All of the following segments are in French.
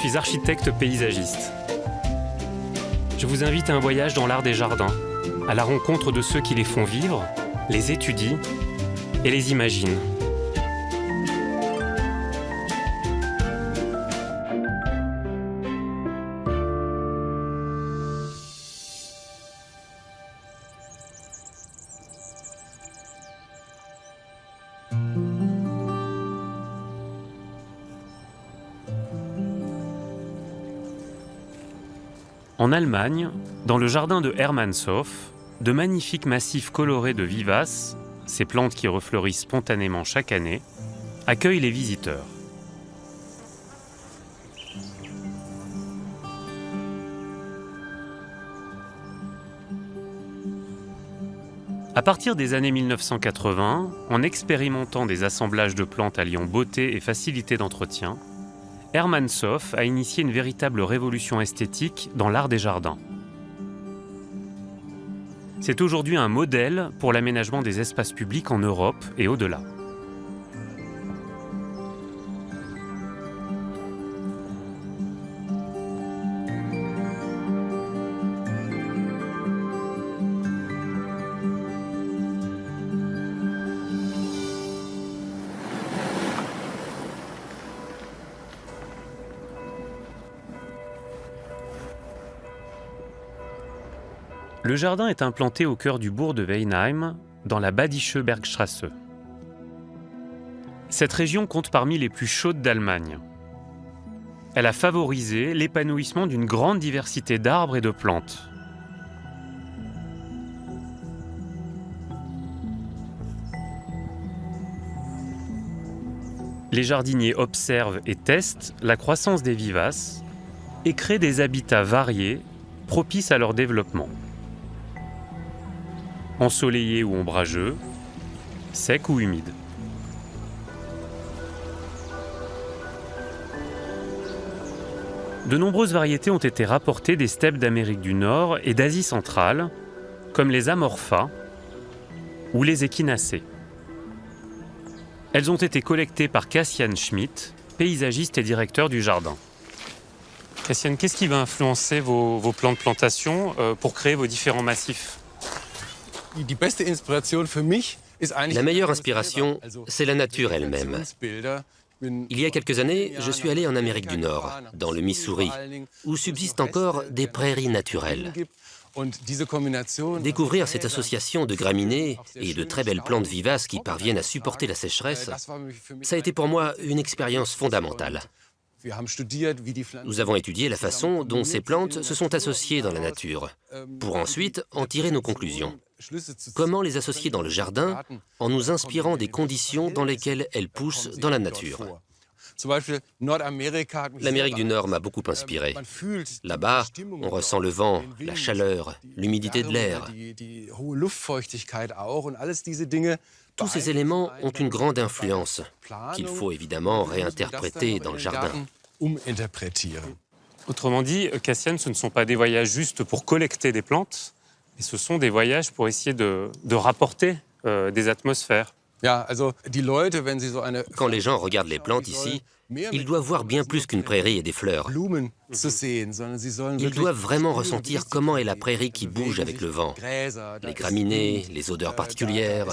suis architecte paysagiste. Je vous invite à un voyage dans l'art des jardins, à la rencontre de ceux qui les font vivre, les étudient et les imaginent. En Allemagne, dans le jardin de Hermannshof, de magnifiques massifs colorés de vivaces, ces plantes qui refleurissent spontanément chaque année, accueillent les visiteurs. À partir des années 1980, en expérimentant des assemblages de plantes alliant beauté et facilité d'entretien, Hermannshof a initié une véritable révolution esthétique dans l'art des jardins. C'est aujourd'hui un modèle pour l'aménagement des espaces publics en Europe et au-delà. Le jardin est implanté au cœur du bourg de Weinheim, dans la Badische Bergstraße. Cette région compte parmi les plus chaudes d'Allemagne. Elle a favorisé l'épanouissement d'une grande diversité d'arbres et de plantes. Les jardiniers observent et testent la croissance des vivaces et créent des habitats variés propices à leur développement. Ensoleillé ou ombrageux, sec ou humide. De nombreuses variétés ont été rapportées des steppes d'Amérique du Nord et d'Asie centrale, comme les amorphas ou les échinacées. Elles ont été collectées par Cassian Schmidt, paysagiste et directeur du jardin. Cassian, qu'est-ce qui va influencer vos plans de plantation pour créer vos différents massifs ? La meilleure inspiration, c'est la nature elle-même. Il y a quelques années, je suis allé en Amérique du Nord, dans le Missouri, où subsistent encore des prairies naturelles. Découvrir cette association de graminées et de très belles plantes vivaces qui parviennent à supporter la sécheresse, ça a été pour moi une expérience fondamentale. Nous avons étudié la façon dont ces plantes se sont associées dans la nature, pour ensuite en tirer nos conclusions. Comment les associer dans le jardin en nous inspirant des conditions dans lesquelles elles poussent dans la nature. L'Amérique du Nord m'a beaucoup inspiré. Là-bas, on ressent le vent, la chaleur, l'humidité de l'air. Tous ces éléments ont une grande influence qu'il faut évidemment réinterpréter dans le jardin. Autrement dit, Cassian, ce ne sont pas des voyages juste pour collecter des plantes, mais ce sont des voyages pour essayer de rapporter des atmosphères. Quand les gens regardent les plantes ici, ils doivent voir bien plus qu'une prairie et des fleurs. Ils doivent vraiment ressentir comment est la prairie qui bouge avec le vent. Les graminées, les odeurs particulières.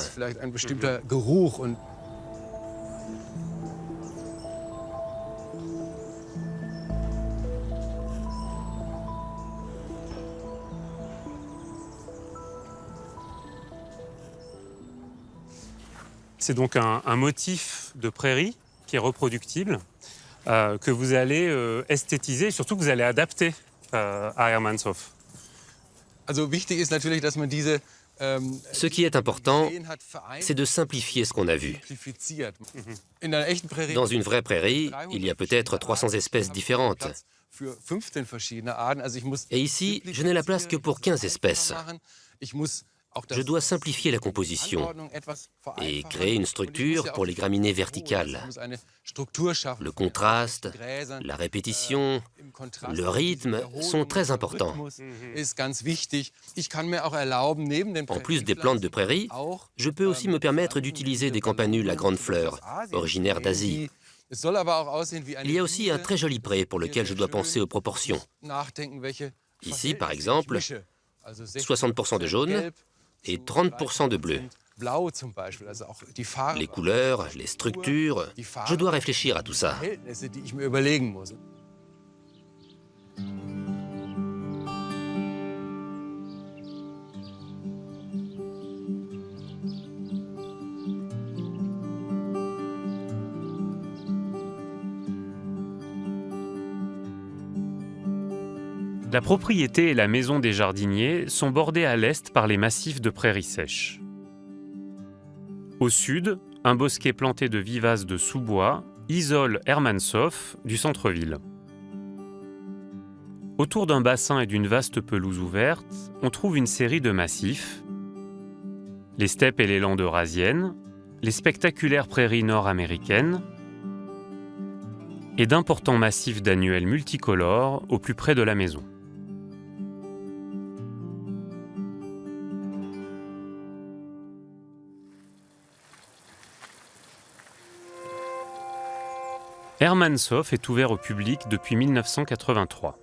C'est donc un motif de prairie qui est reproductible, que vous allez esthétiser et surtout que vous allez adapter à Hermannshof. Ce qui est important, c'est de simplifier ce qu'on a vu. Dans une vraie prairie, il y a peut-être 300 espèces différentes. Et ici, je n'ai la place que pour 15 espèces. Je dois simplifier la composition et créer une structure pour les graminées verticales. Le contraste, la répétition, le rythme sont très importants. En plus des plantes de prairie, je peux aussi me permettre d'utiliser des campanules à grandes fleurs, originaires d'Asie, Il y a aussi un très joli pré pour lequel je dois penser aux proportions. Ici, par exemple, 60% de jaune et 30% de bleu. Les couleurs, les structures, je dois réfléchir à tout ça. La propriété et la maison des jardiniers sont bordées à l'est par les massifs de prairies sèches. Au sud, un bosquet planté de vivaces de sous-bois isole Hermannshof du centre-ville. Autour d'un bassin et d'une vaste pelouse ouverte, on trouve une série de massifs, les steppes et les landes eurasiennes, les spectaculaires prairies nord-américaines et d'importants massifs d'annuels multicolores au plus près de la maison. Hermannshof est ouvert au public depuis 1983.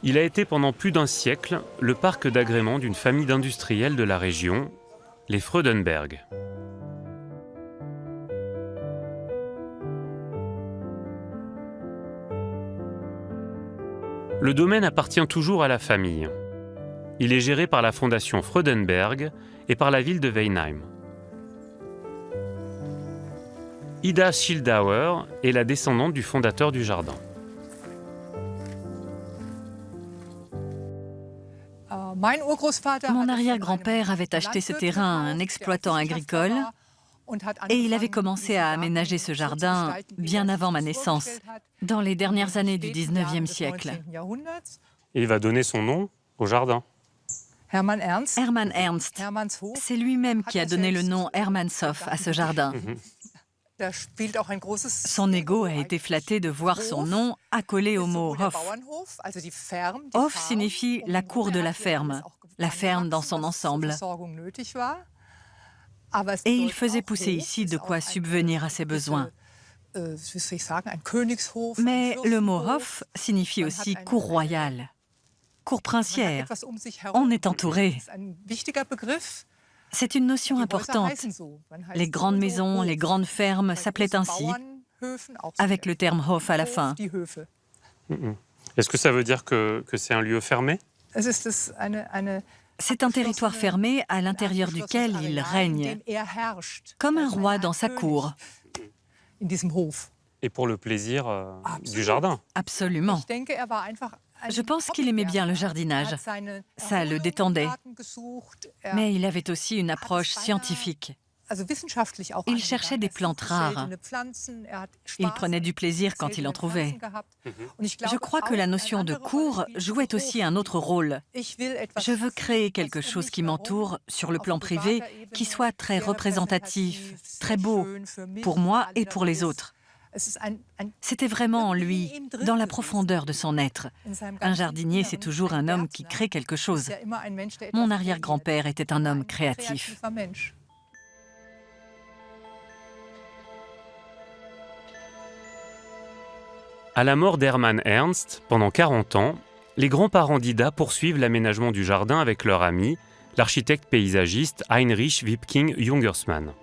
Il a été pendant plus d'un siècle le parc d'agrément d'une famille d'industriels de la région, les Freudenberg. Le domaine appartient toujours à la famille. Il est géré par la fondation Freudenberg et par la ville de Weinheim. Ida Schildauer est la descendante du fondateur du jardin. Mon arrière-grand-père avait acheté ce terrain à un exploitant agricole et il avait commencé à aménager ce jardin bien avant ma naissance, dans les dernières années du 19e siècle. Et il va donner son nom au jardin. Hermann Ernst, c'est lui-même qui a donné le nom Hermannshof à ce jardin. Son ego a été flatté de voir son nom accolé au mot Hof. Hof signifie la cour de la ferme dans son ensemble. Et il faisait pousser ici de quoi subvenir à ses besoins. Mais le mot Hof signifie aussi cour royale, cour princière. On est entouré. C'est une notion importante. Les grandes maisons, les grandes fermes s'appelaient ainsi, avec le terme Hof à la fin. Est-ce que ça veut dire que c'est un lieu fermé? C'est un territoire fermé à l'intérieur duquel il règne, comme un roi dans sa cour. Et pour le plaisir du jardin? Absolument. Je pense qu'il aimait bien le jardinage. Ça le détendait. Mais il avait aussi une approche scientifique. Il cherchait des plantes rares. Il prenait du plaisir quand il en trouvait. Je crois que la notion de cour jouait aussi un autre rôle. Je veux créer quelque chose qui m'entoure sur le plan privé, qui soit très représentatif, très beau, pour moi et pour les autres. C'était vraiment en lui, dans la profondeur de son être. Un jardinier, c'est toujours un homme qui crée quelque chose. Mon arrière-grand-père était un homme créatif. À la mort d'Hermann Ernst, pendant 40 ans, les grands-parents d'Ida poursuivent l'aménagement du jardin avec leur ami, l'architecte paysagiste Heinrich Wipking Jungersmann.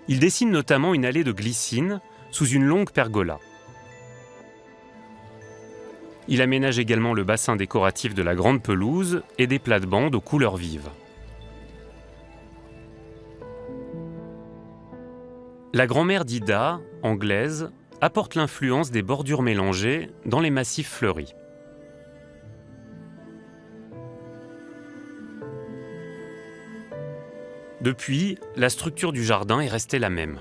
Il dessine notamment une allée de glycine sous une longue pergola. Il aménage également le bassin décoratif de la grande pelouse et des plates-bandes aux couleurs vives. La grand-mère d'Ida, anglaise, apporte l'influence des bordures mélangées dans les massifs fleuris. Depuis, la structure du jardin est restée la même.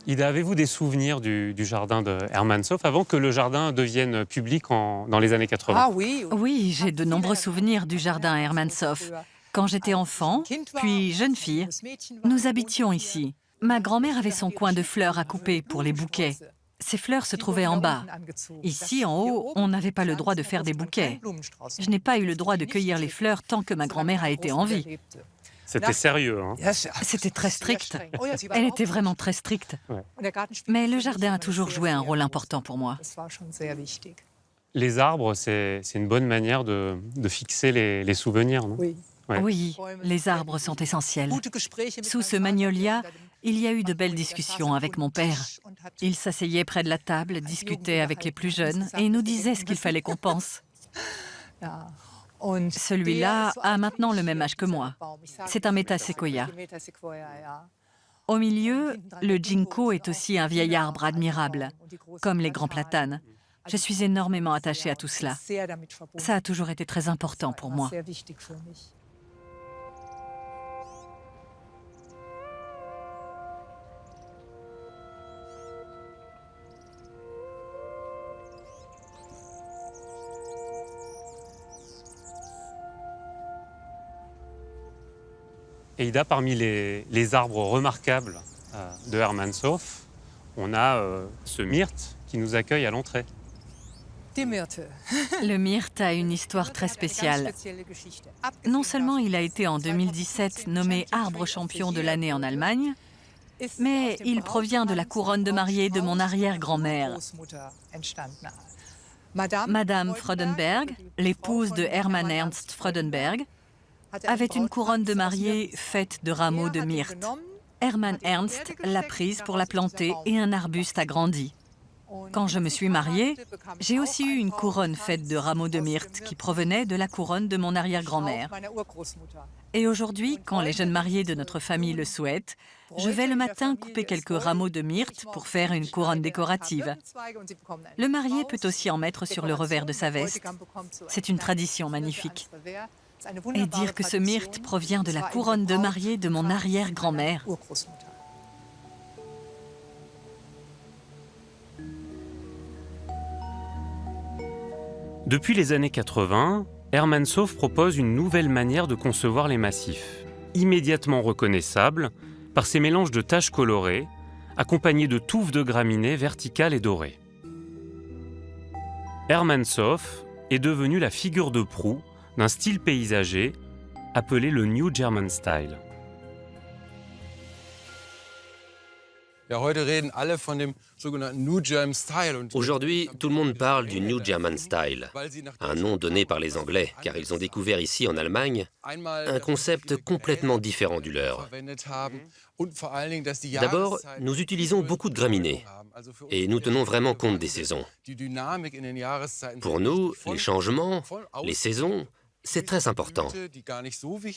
Ida, avez-vous des souvenirs du jardin de Hermannshof avant que le jardin devienne public dans les années 80? Ah oui, oui, j'ai de nombreux souvenirs du jardin Hermannshof. Quand j'étais enfant, puis jeune fille, nous habitions ici. Ma grand-mère avait son coin de fleurs à couper pour les bouquets. Ces fleurs se trouvaient en bas. Ici, en haut, on n'avait pas le droit de faire des bouquets. Je n'ai pas eu le droit de cueillir les fleurs tant que ma grand-mère a été en vie. C'était sérieux, hein? C'était très strict. Elle était vraiment très stricte. Ouais. Mais le jardin a toujours joué un rôle important pour moi. Les arbres, c'est une bonne manière de fixer les souvenirs, non? Oui. Ouais. Oui, les arbres sont essentiels. Sous ce magnolia, il y a eu de belles discussions avec mon père. Il s'asseyait près de la table, discutait avec les plus jeunes et nous disait ce qu'il fallait qu'on pense. Celui-là a maintenant le même âge que moi. C'est un métaséquoia. Au milieu, le ginkgo est aussi un vieil arbre admirable, comme les grands platanes. Je suis énormément attachée à tout cela. Ça a toujours été très important pour moi. Et Ida, parmi les arbres remarquables de Hermannshof, on a ce myrte qui nous accueille à l'entrée. Le myrte a une histoire très spéciale. Non seulement il a été en 2017 nommé arbre champion de l'année en Allemagne, mais il provient de la couronne de mariée de mon arrière-grand-mère. Madame Freudenberg, l'épouse de Hermann Ernst Freudenberg, avait une couronne de mariée faite de rameaux de myrte. Hermann Ernst l'a prise pour la planter et un arbuste a grandi. Quand je me suis mariée, j'ai aussi eu une couronne faite de rameaux de myrte qui provenait de la couronne de mon arrière-grand-mère. Et aujourd'hui, quand les jeunes mariés de notre famille le souhaitent, je vais le matin couper quelques rameaux de myrte pour faire une couronne décorative. Le marié peut aussi en mettre sur le revers de sa veste. C'est une tradition magnifique. Et dire que ce myrte provient de la couronne de mariée de mon arrière-grand-mère. Depuis les années 80, Hermannshof propose une nouvelle manière de concevoir les massifs, immédiatement reconnaissable par ces mélanges de taches colorées, accompagnés de touffes de graminées verticales et dorées. Hermannshof est devenu la figure de proue d'un style paysager appelé le New German Style. Aujourd'hui, tout le monde parle du New German Style, un nom donné par les Anglais, car ils ont découvert ici en Allemagne un concept complètement différent du leur. D'abord, nous utilisons beaucoup de graminées et nous tenons vraiment compte des saisons. Pour nous, les changements, les saisons, c'est très important.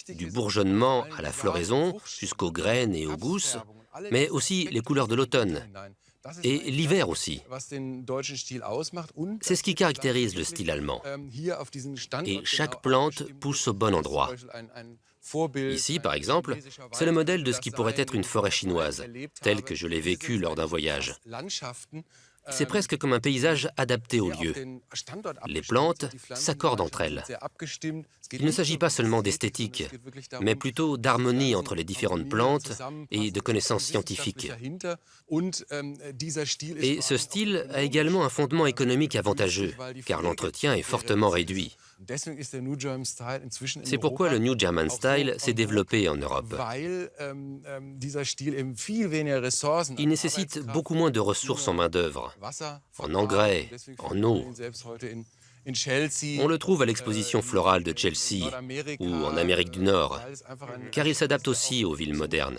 Du bourgeonnement à la floraison, jusqu'aux graines et aux gousses, mais aussi les couleurs de l'automne. Et l'hiver aussi. C'est ce qui caractérise le style allemand. Et chaque plante pousse au bon endroit. Ici, par exemple, c'est le modèle de ce qui pourrait être une forêt chinoise, telle que je l'ai vécue lors d'un voyage. C'est presque comme un paysage adapté au lieu. Les plantes s'accordent entre elles. Il ne s'agit pas seulement d'esthétique, mais plutôt d'harmonie entre les différentes plantes et de connaissances scientifiques. Et ce style a également un fondement économique avantageux, car l'entretien est fortement réduit. C'est pourquoi le New German Style s'est développé en Europe. Il nécessite beaucoup moins de ressources en main-d'œuvre, en engrais, en eau. On le trouve à l'exposition florale de Chelsea ou en Amérique du Nord, car il s'adapte aussi aux villes modernes.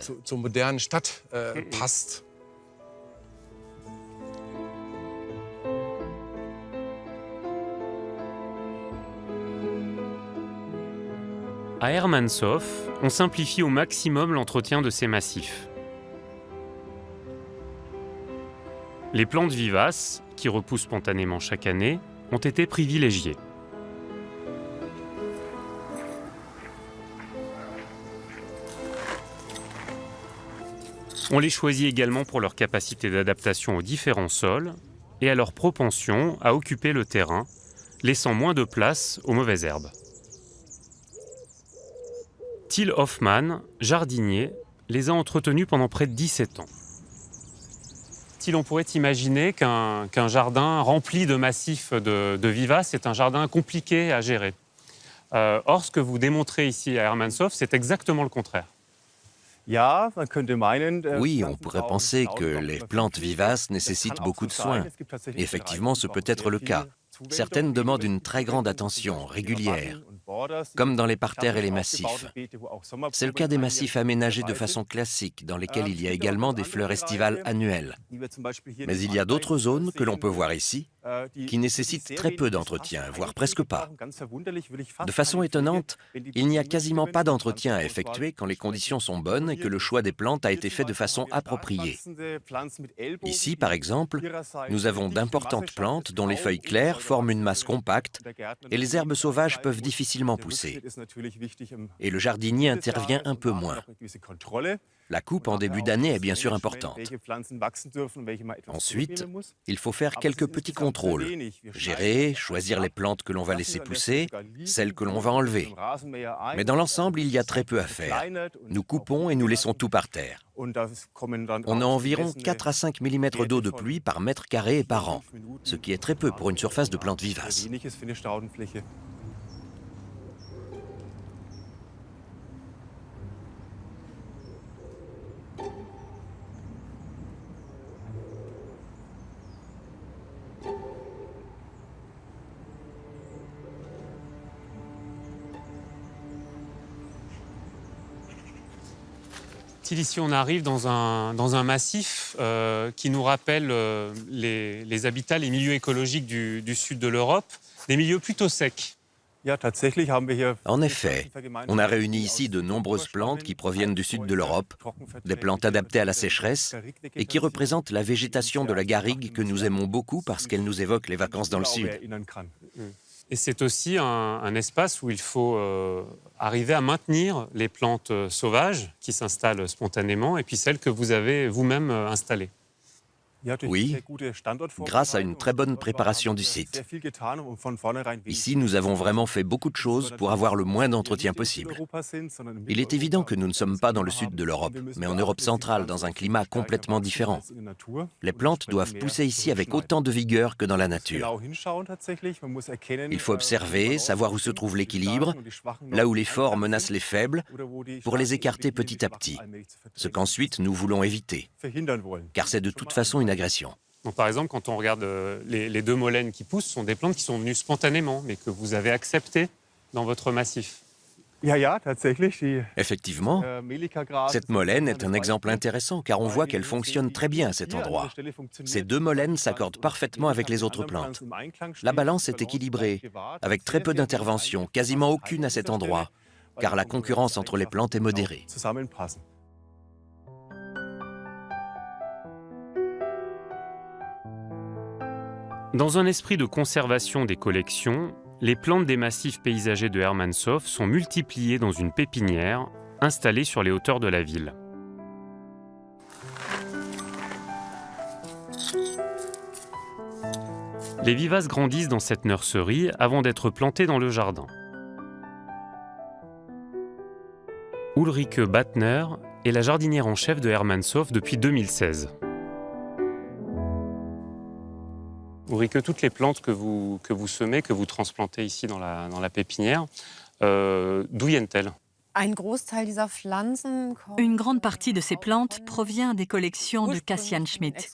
À Hermannshof, on simplifie au maximum l'entretien de ces massifs. Les plantes vivaces, qui repoussent spontanément chaque année, ont été privilégiées. On les choisit également pour leur capacité d'adaptation aux différents sols et à leur propension à occuper le terrain, laissant moins de place aux mauvaises herbes. Till Hoffmann, jardinier, les a entretenus pendant près de 17 ans. Reptile, on pourrait imaginer qu'un jardin rempli de massifs de vivaces est un jardin compliqué à gérer. Or, ce que vous démontrez ici à Hermannshof, c'est exactement le contraire. Oui, on pourrait penser que les plantes vivaces nécessitent beaucoup de soins. Et effectivement, ce peut être le cas. Certaines demandent une très grande attention régulière, comme dans les parterres et les massifs. C'est le cas des massifs aménagés de façon classique, dans lesquels il y a également des fleurs estivales annuelles. Mais il y a d'autres zones que l'on peut voir ici, qui nécessitent très peu d'entretien, voire presque pas. De façon étonnante, il n'y a quasiment pas d'entretien à effectuer quand les conditions sont bonnes et que le choix des plantes a été fait de façon appropriée. Ici, par exemple, nous avons d'importantes plantes dont les feuilles claires forment une masse compacte et les herbes sauvages peuvent difficilement pousser. Et le jardinier intervient un peu moins. La coupe en début d'année est bien sûr importante. Ensuite, il faut faire quelques petits contrôles. Gérer, choisir les plantes que l'on va laisser pousser, celles que l'on va enlever. Mais dans l'ensemble, il y a très peu à faire. Nous coupons et nous laissons tout par terre. On a environ 4 à 5 mm d'eau de pluie par mètre carré et par an, ce qui est très peu pour une surface de plantes vivaces. Ici, on arrive dans un massif qui nous rappelle les habitats, les milieux écologiques du sud de l'Europe, des milieux plutôt secs. En effet, on a réuni ici de nombreuses plantes qui proviennent du sud de l'Europe, des plantes adaptées à la sécheresse et qui représentent la végétation de la garrigue que nous aimons beaucoup parce qu'elle nous évoque les vacances dans le sud. Et c'est aussi un espace où il faut arriver à maintenir les plantes sauvages qui s'installent spontanément et puis celles que vous avez vous-même installées. Oui, grâce à une très bonne préparation du site. Ici, nous avons vraiment fait beaucoup de choses pour avoir le moins d'entretien possible. Il est évident que nous ne sommes pas dans le sud de l'Europe, mais en Europe centrale, dans un climat complètement différent. Les plantes doivent pousser ici avec autant de vigueur que dans la nature. Il faut observer, savoir où se trouve l'équilibre, là où les forts menacent les faibles, pour les écarter petit à petit, ce qu'ensuite nous voulons éviter, car c'est de toute façon une agression. Donc, par exemple, quand on regarde les deux molènes qui poussent, ce sont des plantes qui sont venues spontanément, mais que vous avez acceptées dans votre massif. Effectivement, cette molène est un exemple intéressant car on voit qu'elle fonctionne très bien à cet endroit. Ces deux molènes s'accordent parfaitement avec les autres plantes. La balance est équilibrée, avec très peu d'intervention, quasiment aucune à cet endroit, car la concurrence entre les plantes est modérée. Dans un esprit de conservation des collections, les plantes des massifs paysagers de Hermannshof sont multipliées dans une pépinière installée sur les hauteurs de la ville. Les vivaces grandissent dans cette nurserie avant d'être plantées dans le jardin. Ulrike Battner est la jardinière en chef de Hermannshof depuis 2016. Ulrike, toutes les plantes que vous semez, que vous transplantez ici dans la pépinière, d'où viennent-elles ? Une grande partie de ces plantes provient des collections de Cassian Schmidt.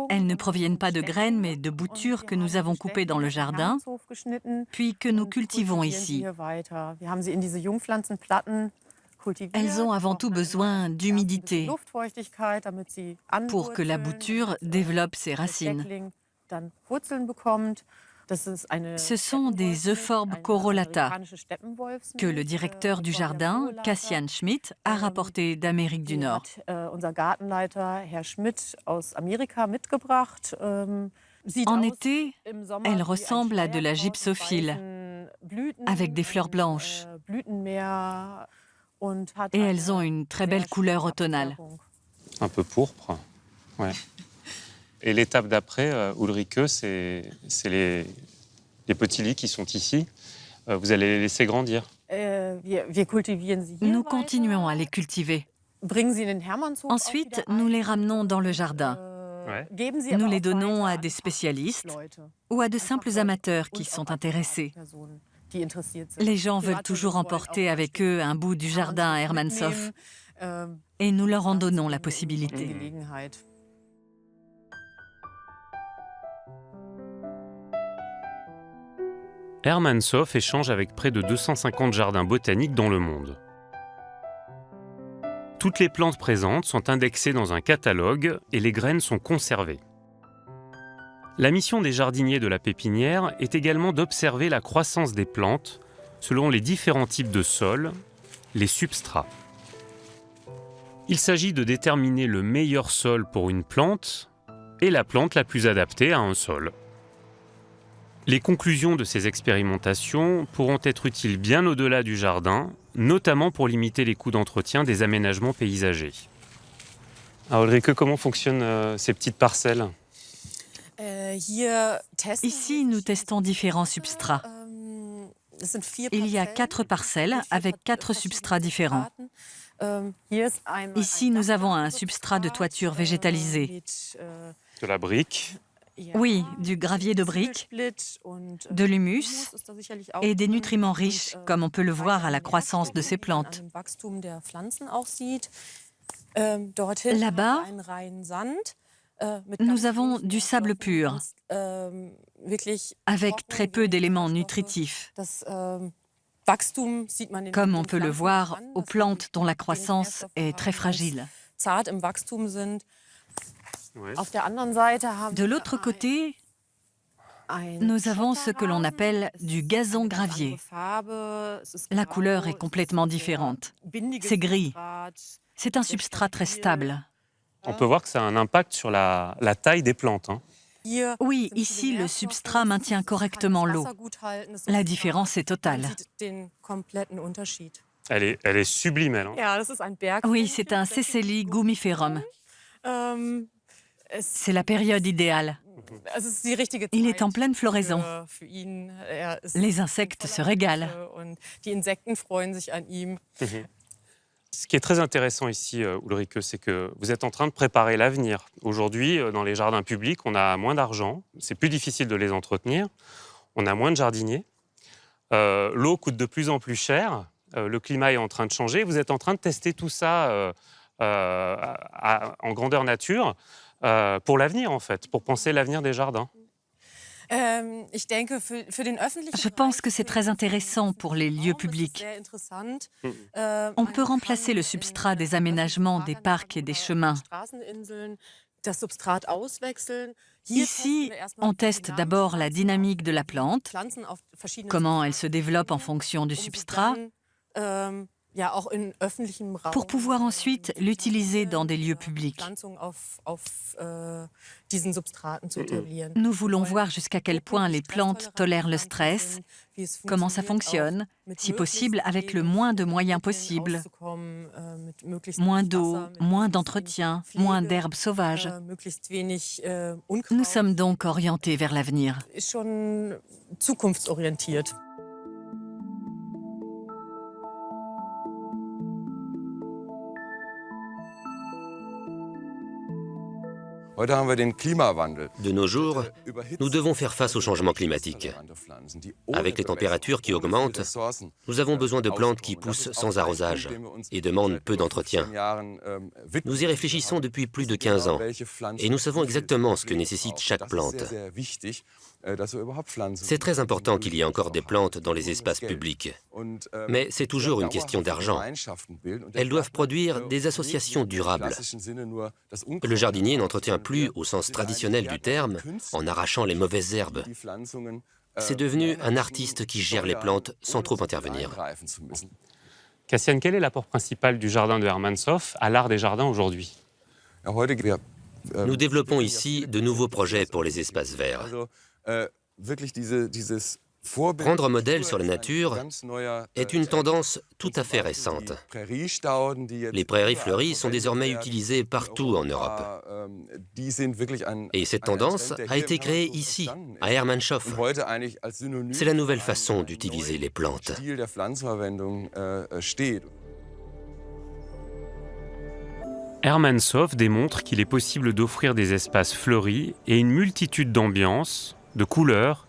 Elles ne proviennent pas de graines, mais de boutures que nous avons coupées dans le jardin, puis que nous cultivons ici. Elles ont avant tout besoin d'humidité pour que la bouture développe ses racines. Ce sont des Euphorbes corollata que le directeur du jardin, Cassian Schmidt, a rapportés d'Amérique du Nord. En été, elles ressemblent à de la gypsophile, avec des fleurs blanches. Et elles ont une très belle couleur automnale. Un peu pourpre, ouais. Et l'étape d'après, Ulrike, c'est les petits lits qui sont ici. Vous allez les laisser grandir. Nous continuons à les cultiver. Ensuite, nous les ramenons dans le jardin. Ouais. Nous les donnons à des spécialistes ou à de simples amateurs qui sont intéressés. Les gens veulent toujours emporter avec eux un bout du jardin Hermannshof et nous leur en donnons la possibilité. Hermannshof échange avec près de 250 jardins botaniques dans le monde. Toutes les plantes présentes sont indexées dans un catalogue et les graines sont conservées. La mission des jardiniers de la pépinière est également d'observer la croissance des plantes selon les différents types de sols, les substrats. Il s'agit de déterminer le meilleur sol pour une plante et la plante la plus adaptée à un sol. Les conclusions de ces expérimentations pourront être utiles bien au-delà du jardin, notamment pour limiter les coûts d'entretien des aménagements paysagers. Alors Ulrike, comment fonctionnent ces petites parcelles ? Ici, nous testons différents substrats. Il y a 4 parcelles avec 4 substrats différents. Ici, nous avons un substrat de toiture végétalisé. De la brique. Oui, du gravier de brique, de l'humus et des nutriments riches, comme on peut le voir à la croissance de ces plantes. Là-bas, nous avons du sable pur, avec très peu d'éléments nutritifs, comme on peut le voir aux plantes dont la croissance est très fragile. De l'autre côté, nous avons ce que l'on appelle du gazon gravier. La couleur est complètement différente. C'est gris. C'est un substrat très stable. On peut voir que ça a un impact sur la taille des plantes. Oui, ici, le substrat maintient correctement l'eau. La différence est totale. Elle est sublime, elle. Oui, c'est un Cecily gummiferum. C'est la période idéale. Il est en pleine floraison. Les insectes se régalent. Ce qui est très intéressant ici, Ulrike, c'est que vous êtes en train de préparer l'avenir. Aujourd'hui, dans les jardins publics, on a moins d'argent, c'est plus difficile de les entretenir, on a moins de jardiniers, l'eau coûte de plus en plus cher, le climat est en train de changer. Vous êtes en train de tester tout ça en grandeur nature pour l'avenir, en fait, pour penser l'avenir des jardins. Je pense que c'est très intéressant pour les lieux publics. On peut remplacer le substrat des aménagements des parcs et des chemins. Ici, on teste d'abord la dynamique de la plante, comment elle se développe en fonction du substrat, pour pouvoir ensuite l'utiliser dans des lieux publics. Nous voulons voir jusqu'à quel point les plantes tolèrent le stress, comment ça fonctionne, si possible avec le moins de moyens possible. Moins d'eau, moins d'entretien, moins d'herbes sauvages. Nous sommes donc orientés vers l'avenir. De nos jours, nous devons faire face au changement climatique. Avec les températures qui augmentent, nous avons besoin de plantes qui poussent sans arrosage et demandent peu d'entretien. Nous y réfléchissons depuis plus de 15 ans et nous savons exactement ce que nécessite chaque plante. C'est très important qu'il y ait encore des plantes dans les espaces publics. Mais c'est toujours une question d'argent. Elles doivent produire des associations durables. Le jardinier n'entretient plus, au sens traditionnel du terme, en arrachant les mauvaises herbes. C'est devenu un artiste qui gère les plantes sans trop intervenir. Cassian, quel est l'apport principal du jardin de Hermannshof à l'art des jardins aujourd'hui ? Nous développons ici de nouveaux projets pour les espaces verts. Prendre modèle sur la nature est une tendance tout à fait récente. Les prairies fleuries sont désormais utilisées partout en Europe. Et cette tendance a été créée ici, à Hermannshof. C'est la nouvelle façon d'utiliser les plantes. Hermannshof démontre qu'il est possible d'offrir des espaces fleuris et une multitude d'ambiances, de couleurs,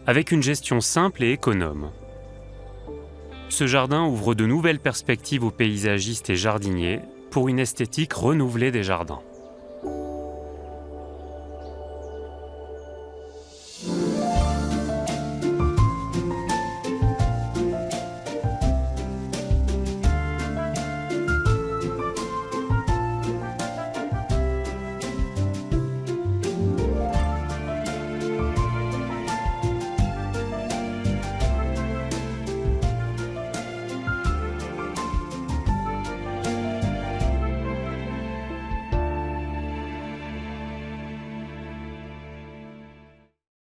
avec une gestion simple et économe. Ce jardin ouvre de nouvelles perspectives aux paysagistes et jardiniers pour une esthétique renouvelée des jardins.